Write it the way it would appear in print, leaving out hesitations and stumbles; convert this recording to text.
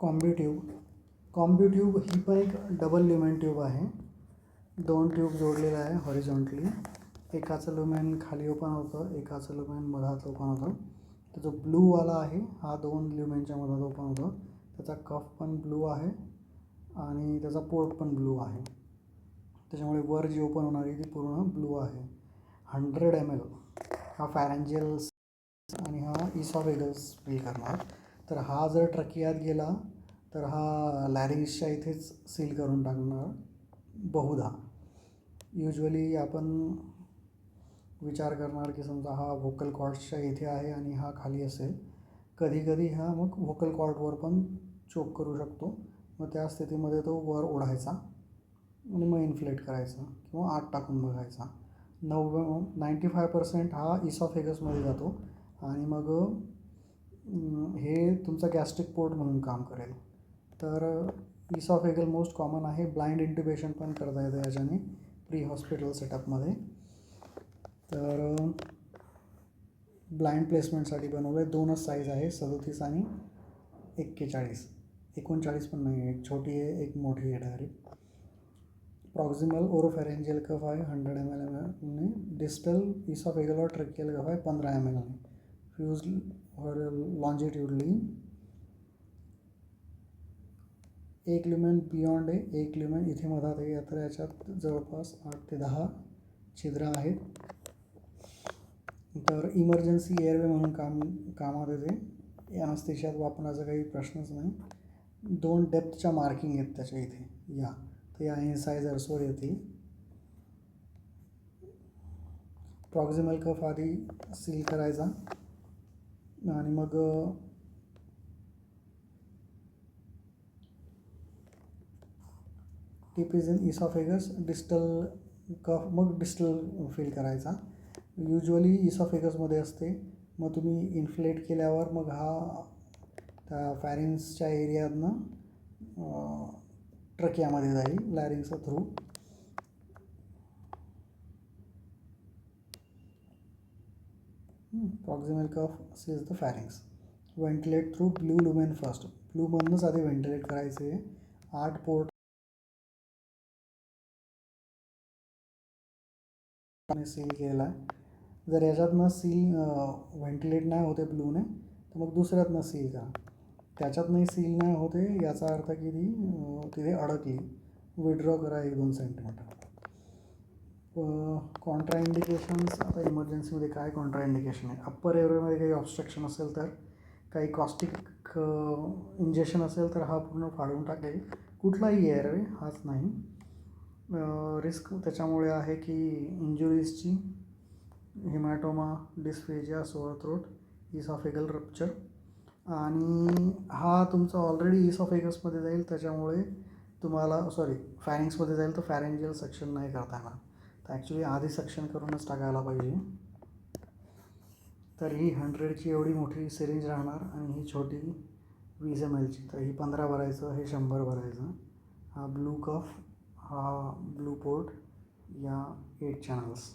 Combi tube ही पण एक double lumen tube आहे. 2 ट्यूब जोडलेलं आहे हॉरिझॉन्टली. एकाचं ल्युमेन खाली ओपन होतं, एकाचं ल्युमेन मधात ओपन होतं. तर जो ब्लूवाला आहे हा 2 ल्युमेनच्या मधात ओपन होतो. त्याचा कफ पण ब्लू आहे आणि त्याचा पोर्ट पण ब्लू आहे. त्याच्यामुळे वर जी ओपन होणारी ती पूर्ण ब्लू आहे. 100 ml हा फॅरेंजियल्स आणि हा इसॉफेगस फील करणार. तर हा जर ट्रकियात गेला तर हा लॅरिंग्सच्या इथेच सील करून टाकणार बहुधा. युजली आपण विचार करणार की समजा हा व्होकल कॉर्ड्सच्या इथे आहे आणि हा खाली असेल. कधी कधी हा मग व्होकल कॉर्डवर पण चोक करू शकतो. मग त्या स्थितीमध्ये तो वर ओढायचा आणि मग इन्फ्लेट करायचा किंवा आत टाकून बघायचा. 95% हा इसॉफेगसमध्ये जातो आणि मग हे तुमचा गॅस्ट्रिक पोर्ट म्हणून काम करेल. तर इसॉफेगल मोस्ट कॉमन आहे. ब्लाइंड इंट्युबेशन पण करता येतं याच्याने प्री हॉस्पिटल सेटअपमध्ये. तर ब्लाइंड प्लेसमेंटसाठी बनवलं आहे. 2च साईज आहे, 37 आणि 41. 39 पण नाही आहे, एक छोटी आहे एक मोठी आहे डायरेक्ट. प्रॉक्झिमल ओरोफॅरेंजियल कफ आहे 100 ml. डिस्टल इसॉफेगल और ट्रकियल कफ आहे 15 ml. फ्यूज लॉन्जिट्यूडली. एक ल्युमेन बियॉन्ड आहे, एक ल्युमेन इथे मधात आहे. तर याच्यात जवळपास 8 ते 10 छिद्र आहेत. तर इमर्जन्सी एअरवे म्हणून कामात येते. ॲनेस्थेशियात वापरण्याचा काही प्रश्नच नाही. 2 डेप्थच्या मार्किंग आहेत त्याच्या इथे या, तर या इन्सायझर्सवर येतील. प्रॉक्झिमल कफ आधी सील करायचा आणि मग tip is in oesophagus. Distal कफ मग डिस्टल फील करायचा. युजली इसॉफेगसमध्ये असते. मग तुम्ही इन्फ्लेट केल्यावर मग हा त्या फॅरिंग्सच्या एरियातनं ट्रकियामध्ये जाईल लॅरिंगच्या थ्रू. प्रॉक्झिमल कफ सीज the pharynx. Ventilate through blue lumen first. ब्लूमधनंच आधी व्हेंटिलेट करायचे. 8 पोर्ट सील केलेला आहे. जर याच्यातनं सील व्हेंटिलेट नाही होते ब्लूने तर मग दुसऱ्यातनं सील करा. त्याच्यातनंही सील नाही होते याचा अर्थ की ती तिथे अडकली. विड्रॉ करा 1-2 सेंटीमीटर. कॉन्ट्राइंडिकेशन्स. आता इमर्जन्सीमध्ये काय कॉन्ट्राइंडिकेशन आहे? अप्पर एअरवेमध्ये काही ऑब्स्ट्रक्शन असेल तर, काही कॉस्टिक इंजेक्शन असेल तर हा पूर्ण फाडून टाकेल. कुठलाही एअरवे, हाच नाही. रिस्क त्याच्यामुळे आहे की इंजुरीजची, हिमॅटोमा, डिस्फेजिया, सोअर थ्रोट, इसॉफेगल रप्चर. आणि हा तुमचा ऑलरेडी इसॉफेगसमध्ये जाईल त्याच्यामुळे तुम्हाला फॅरिंग्समध्ये जाईल तर फॅरेंजियल सक्शन नाही करता येणार. तर ॲक्च्युली आधी सक्शन करूनच टाकायला पाहिजे. तर ही 100ची एवढी मोठी सिरिंज राहणार आणि ही छोटी 20 mlची. तर ही 15 भरायचं, हे 100 भरायचं. हा ब्लू कफ, हा ब्लू पोर्ट, या 8 चॅनल्स.